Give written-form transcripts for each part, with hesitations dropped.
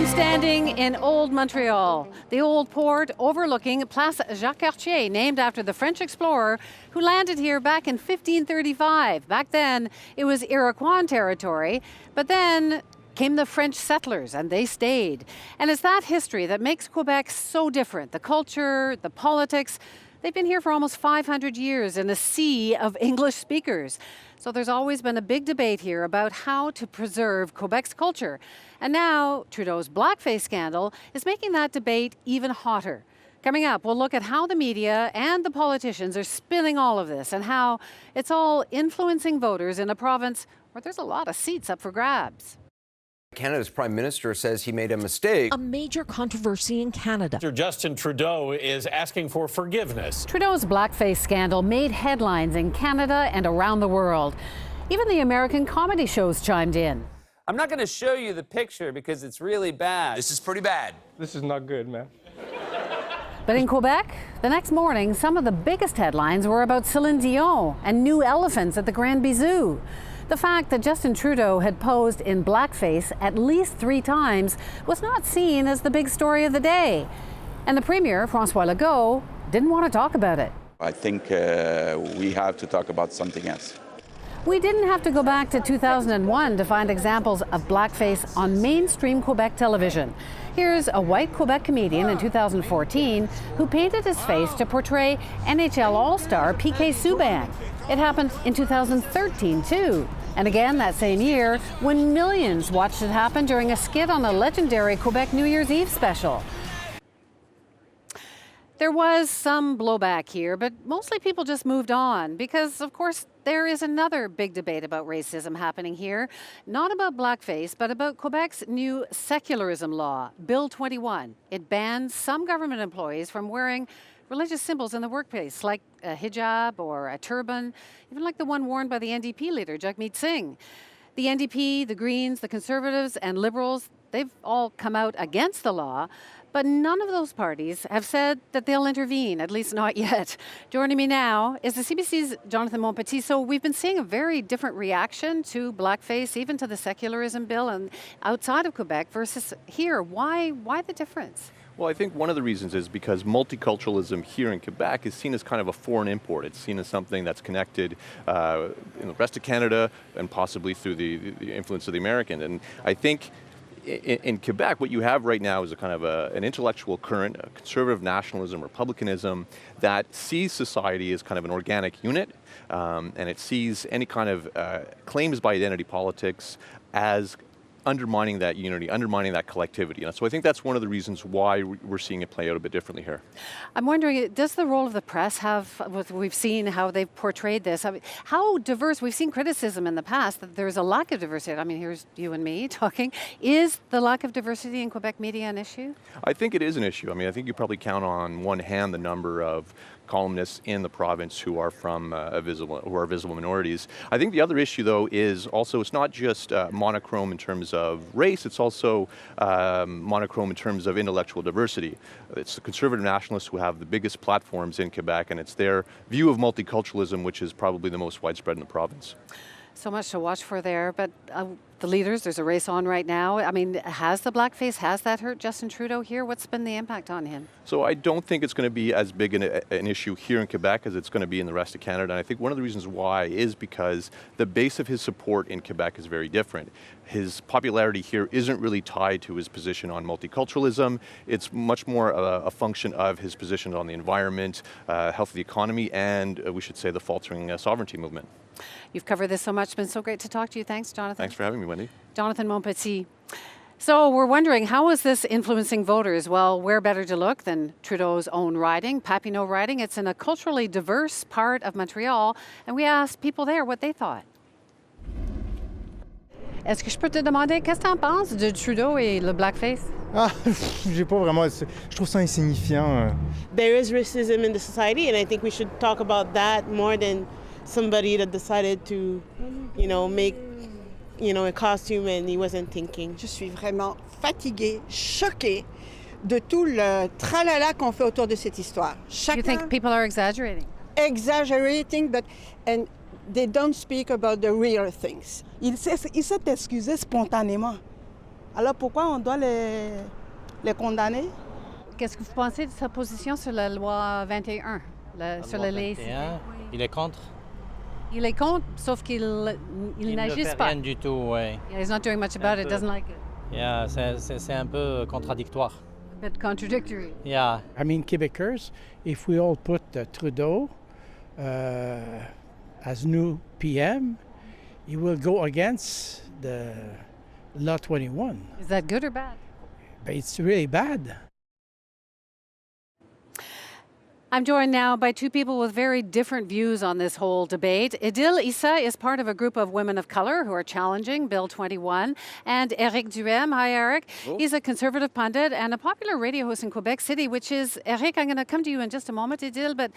I'm standing in Old Montreal, the old port overlooking Place Jacques-Cartier, named after the French explorer who landed here back in 1535. Back then, it was Iroquois territory, but then came the French settlers, and they stayed. And it's that history that makes Quebec so different. The culture, the politics. They've been here for almost 500 years in a sea of English speakers. So there's always been a big debate here about how to preserve Quebec's culture. And now Trudeau's blackface scandal is making that debate even hotter. Coming up, we'll look at how the media and the politicians are spinning all of this and how it's all influencing voters in a province where there's a lot of seats up for grabs. Canada's Prime Minister says he made a mistake. A major controversy in Canada. Justin Trudeau is asking for forgiveness. Trudeau's blackface scandal made headlines in Canada and around the world. Even the American comedy shows chimed in. I'm not going to show you the picture because it's really bad. This is pretty bad. This is not good, man. But in Quebec, the next morning, some of the biggest headlines were about Celine Dion and new elephants at the Grand Bisou. The fact that Justin Trudeau had posed in blackface at least 3 times was not seen as the big story of the day. And the Premier, François Legault, didn't want to talk about it. I think we have to talk about something else. We didn't have to go back to 2001 to find examples of blackface on mainstream Quebec television. Here's a white Quebec comedian in 2014 who painted his face to portray NHL All-Star P.K. Subban. It happened in 2013 too. And again that same year when millions watched it happen during a skit on a legendary Quebec New Year's Eve special. There was some blowback here, but mostly people just moved on because, of course, there is another big debate about racism happening here. Not about blackface, but about Quebec's new secularism law, Bill 21. It bans some government employees from wearing religious symbols in the workplace, like a hijab or a turban, even like the one worn by the NDP leader, Jagmeet Singh. The NDP, the Greens, the Conservatives, and Liberals, they've all come out against the law, but none of those parties have said that they'll intervene, at least not yet. Joining me now is the CBC's Jonathan Montpetit. So we've been seeing a very different reaction to blackface, even to the secularism bill, and outside of Quebec versus here. Why the difference? Well, I think one of the reasons is because multiculturalism here in Quebec is seen as kind of a foreign import. It's seen as something that's connected in the rest of Canada and possibly through the influence of the American. And I think in Quebec, what you have right now is a kind of an intellectual current, a conservative nationalism, republicanism, that sees society as kind of an organic unit, and it sees any kind of claims by identity politics as undermining that unity, undermining that collectivity. And so I think that's one of the reasons why we're seeing it play out a bit differently here. I'm wondering, does the role of the press have, we've seen how they've portrayed this, how diverse, we've seen criticism in the past that there's a lack of diversity. I mean, here's you and me talking. Is the lack of diversity in Quebec media an issue? I think it is an issue. I mean, I think you probably count on one hand the number of columnists in the province who are from visible minorities. I think the other issue, though, is also it's not just monochrome in terms of race, it's also monochrome in terms of intellectual diversity. It's the conservative nationalists who have the biggest platforms in Quebec, and it's their view of multiculturalism which is probably the most widespread in the province. So much to watch for there, but the leaders, there's a race on right now. I mean, has the blackface, has that hurt Justin Trudeau here? What's been the impact on him? So I don't think it's going to be as big an issue here in Quebec as it's going to be in the rest of Canada. And I think one of the reasons why is because the base of his support in Quebec is very different. His popularity here isn't really tied to his position on multiculturalism. It's much more a function of his position on the environment, health of the economy, and we should say the faltering sovereignty movement. You've covered this so much. It's been so great to talk to you. Thanks, Jonathan. Thanks for having me, Wendy. Jonathan Montpetit. So we're wondering, how is this influencing voters? Well, where better to look than Trudeau's own riding, Papineau riding. It's in a culturally diverse part of Montreal, and we asked people there what they thought. Est-ce que je peux te demander, qu'est-ce que tu en penses de Trudeau et le blackface? J'ai pas vraiment. Je trouve ça insignifiant. There is racism in the society, and I think we should talk about that more than somebody that decided to, make, a costume and he wasn't thinking. Je suis vraiment fatiguée, choquée de tout le tralala qu'on fait autour de cette histoire. You think people are exaggerating? Exaggerating, and they don't speak about the real things. Il s'est excusé spontanément. Alors pourquoi on doit les condamner? Qu'est-ce que vous pensez de sa position sur la loi 21, sur la laïcité? Il est contre. Il est contre, sauf qu'il Il n'agisse ne fait pas. rien du tout, ouais. Yeah, he's not doing much about it, doesn't like it. Yeah, c'est un peu contradictoire. A bit contradictory. Yeah. I mean, Quebecers, if we all put Trudeau as new PM, he will go against the Law 21. Is that good or bad? But it's really bad. I'm joined now by two people with very different views on this whole debate. Idil Issa is part of a group of women of color who are challenging Bill 21. And Eric Duhem, hi Eric. Hello. He's a conservative pundit and a popular radio host in Quebec City, which is, Eric, I'm going to come to you in just a moment, Idil, but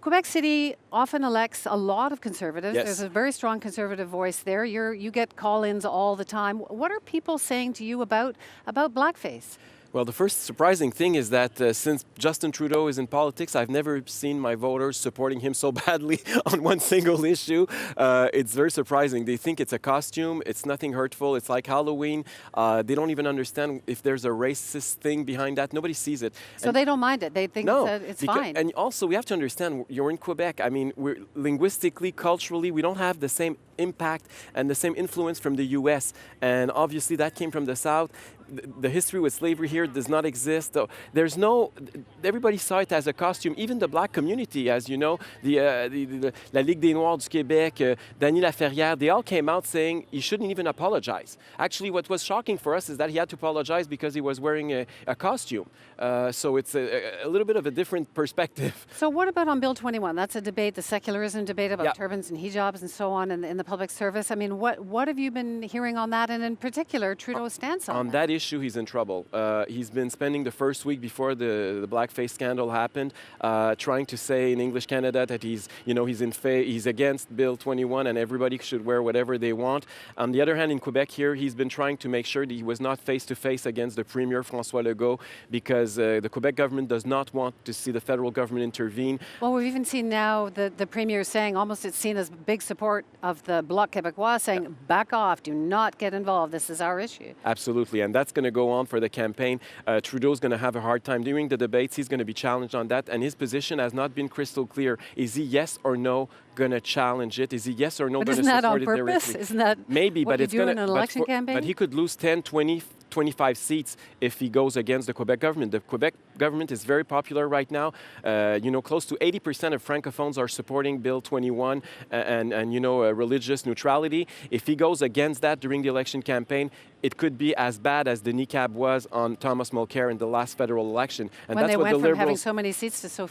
Quebec City often elects a lot of conservatives. Yes. There's a very strong conservative voice there. You get call-ins all the time. What are people saying to you about blackface? Well, the first surprising thing is that since Justin Trudeau is in politics, I've never seen my voters supporting him so badly on one single issue. It's very surprising. They think it's a costume. It's nothing hurtful. It's like Halloween. They don't even understand if there's a racist thing behind that. Nobody sees it. So they don't mind it. They think that it's fine. And also, we have to understand, you're in Quebec. I mean, we're linguistically, culturally, we don't have the same impact and the same influence from the U.S. And obviously, that came from the South. The history with slavery here does not exist. There's no. Everybody saw it as a costume. Even the black community, as you know, La Ligue des Noirs du Québec, Danny Laferrière, they all came out saying he shouldn't even apologize. Actually, what was shocking for us is that he had to apologize because he was wearing a costume. So it's a little bit of a different perspective. So what about on Bill 21? That's a debate, the secularism debate about Yeah. turbans and hijabs and so on in the public service. I mean, what have you been hearing on that, and in particular, Trudeau's stance on that issue, he's in trouble. He's been spending the first week before the blackface scandal happened, trying to say in English Canada that he's against Bill 21 and everybody should wear whatever they want. On the other hand, in Quebec here, he's been trying to make sure that he was not face to face against the Premier François Legault because the Quebec government does not want to see the federal government intervene. Well, we've even seen now the Premier saying, almost it's seen as big support of the Bloc Québécois, saying, back off, do not get involved, this is our issue. Absolutely, and that's going to go on for the campaign. Trudeau's going to have a hard time during the debates. He's going to be challenged on that, and his position has not been crystal clear. Is he yes or no going to challenge it? Is he yes or no going to support it directly? But isn't that on purpose? Isn't that maybe, what but you it's do going in an election campaign? But he could lose 10, 20, 25 seats if he goes against the Quebec government. The Quebec government is very popular right now. Close to 80% of francophones are supporting Bill 21 and religious neutrality. If he goes against that during the election campaign, it could be as bad as the niqab was on Thomas Mulcair in the last federal election. And when that's they what went the from Liberals, having so many seats to so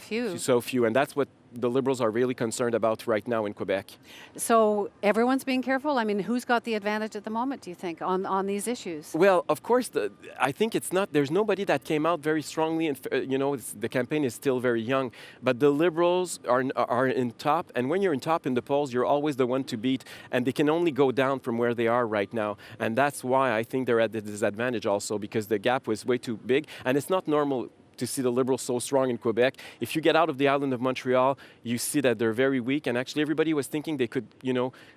few. And that's what the Liberals are really concerned about right now in Quebec. So everyone's being careful? I mean, who's got the advantage at the moment, do you think, on these issues? Well, of course, I think there's nobody that came out very strongly, and the campaign is still very young, but the Liberals are in top, and when you're in top in the polls, you're always the one to beat, and they can only go down from where they are right now, and that's why I think they're at the disadvantage also, because the gap was way too big, and it's not normal to see the Liberals so strong in Quebec. If you get out of the island of Montreal, you see that they're very weak, and actually everybody was thinking they could,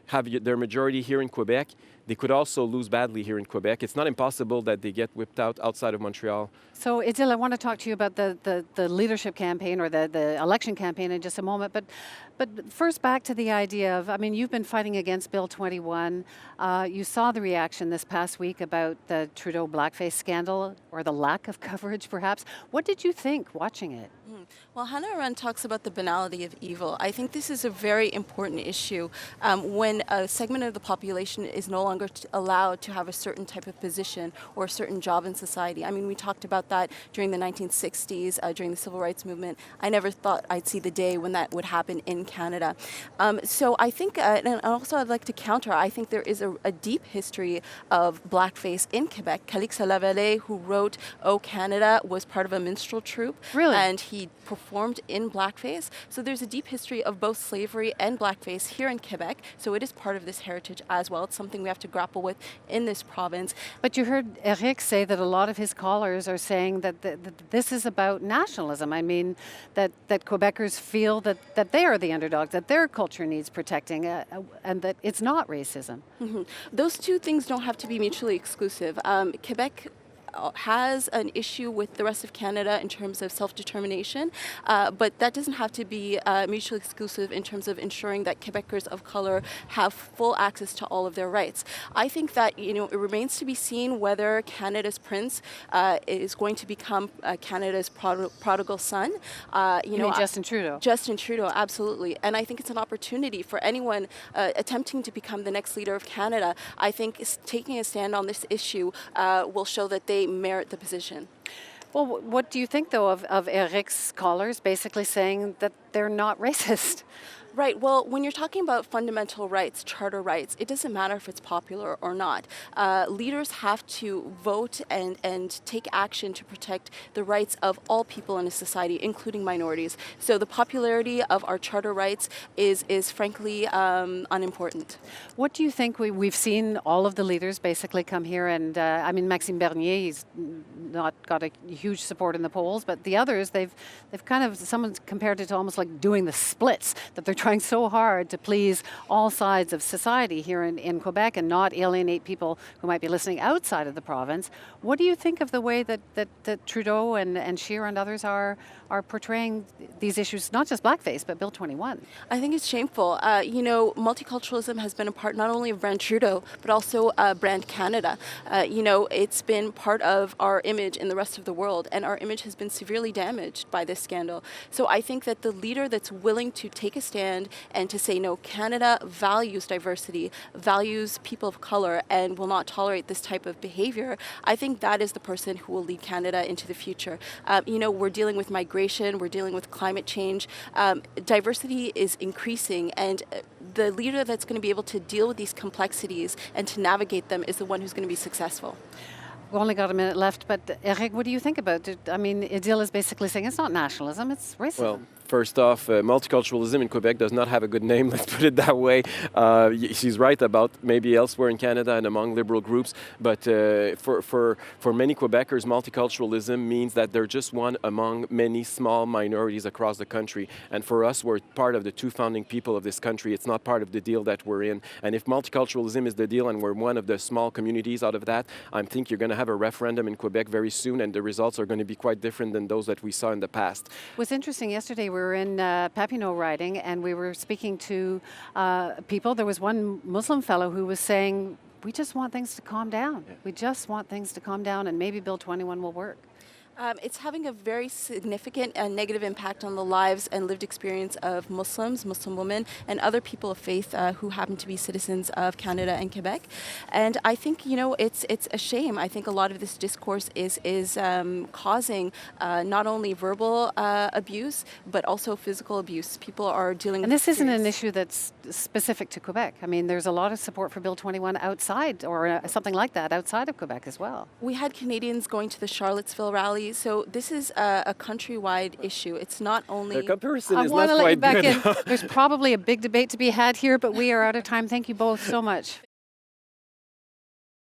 have their majority here in Quebec. They could also lose badly here in Quebec. It's not impossible that they get whipped out outside of Montreal. So, Idil, I want to talk to you about the leadership campaign or the election campaign in just a moment. But first, back to the idea of, I mean, you've been fighting against Bill 21. You saw the reaction this past week about the Trudeau blackface scandal, or the lack of coverage, perhaps. What did you think watching it? Well, Hannah Arendt talks about the banality of evil. I think this is a very important issue when a segment of the population is no longer allowed to have a certain type of position or a certain job in society. I mean, we talked about that during the 1960s, during the Civil Rights Movement. I never thought I'd see the day when that would happen in Canada. So I think, and also I'd like to counter, I think there is a deep history of blackface in Quebec. Calix Lavallée, who wrote "Oh Canada," was part of a minstrel troupe. Really? And he performed in blackface. So there's a deep history of both slavery and blackface here in Quebec. So it is part of this heritage as well. It's something we have to grapple with in this province. But you heard Eric say that a lot of his callers are saying that this is about nationalism. I mean, that Quebecers feel that they are the underdogs, that their culture needs protecting, and that it's not racism. Mm-hmm. Those two things don't have to be mutually exclusive. Quebec has an issue with the rest of Canada in terms of self-determination, but that doesn't have to be mutually exclusive in terms of ensuring that Quebecers of color have full access to all of their rights. I think that it remains to be seen whether Canada's prince is going to become Canada's prodigal son. You mean Justin Trudeau? Justin Trudeau, absolutely. And I think it's an opportunity for anyone attempting to become the next leader of Canada. I think taking a stand on this issue will show that they merit the position. Well, what do you think, though, of Eric's callers basically saying that they're not racist? Right. Well, when you're talking about fundamental rights, charter rights, it doesn't matter if it's popular or not. Leaders have to vote and take action to protect the rights of all people in a society, including minorities. So the popularity of our charter rights is frankly unimportant. What do you think? We've seen all of the leaders basically come here, and I mean, Maxime Bernier, he's not got a huge support in the polls, but the others, they've kind of, someone's compared it to almost like doing the splits, that they're trying so hard to please all sides of society here in Quebec and not alienate people who might be listening outside of the province. What do you think of the way that Trudeau and Scheer and others are portraying these issues, not just blackface, but Bill 21? I think it's shameful. Multiculturalism has been a part not only of brand Trudeau, but also brand Canada. It's been part of our image in the rest of the world, and our image has been severely damaged by this scandal. So I think that the leader that's willing to take a stand and to say, no, Canada values diversity, values people of color, and will not tolerate this type of behavior, I think that is the person who will lead Canada into the future. We're dealing with migration, we're dealing with climate change. Diversity is increasing, and the leader that's going to be able to deal with these complexities and to navigate them is the one who's going to be successful. We've only got a minute left, but Eric, what do you think about it? I mean, Adil is basically saying it's not nationalism, it's racism. Well, first off, multiculturalism in Quebec does not have a good name, let's put it that way. She's right about maybe elsewhere in Canada and among liberal groups, but for many Quebecers, multiculturalism means that they're just one among many small minorities across the country. And for us, we're part of the two founding people of this country. It's not part of the deal that we're in. And if multiculturalism is the deal and we're one of the small communities out of that, I think you're going to have a referendum in Quebec very soon, and the results are going to be quite different than those that we saw in the past. It was interesting yesterday. We were in Papineau riding, and we were speaking to people. There was one Muslim fellow who was saying, we just want things to calm down. Yeah. We just want things to calm down, and maybe Bill 21 will work. It's having a very significant and negative impact on the lives and lived experience of Muslims, Muslim women, and other people of faith who happen to be citizens of Canada and Quebec. And I think, it's a shame. I think a lot of this discourse is causing not only verbal abuse, but also physical abuse. People are dealing with And this isn't an issue that's specific to Quebec. I mean, there's a lot of support for Bill 21 outside, or something like that, outside of Quebec as well. We had Canadians going to the Charlottesville rally. So this is a countrywide issue. It's not only... The comparison I is want not to let you quite back good. in. There's probably a big debate to be had here, but we are out of time. Thank you both so much.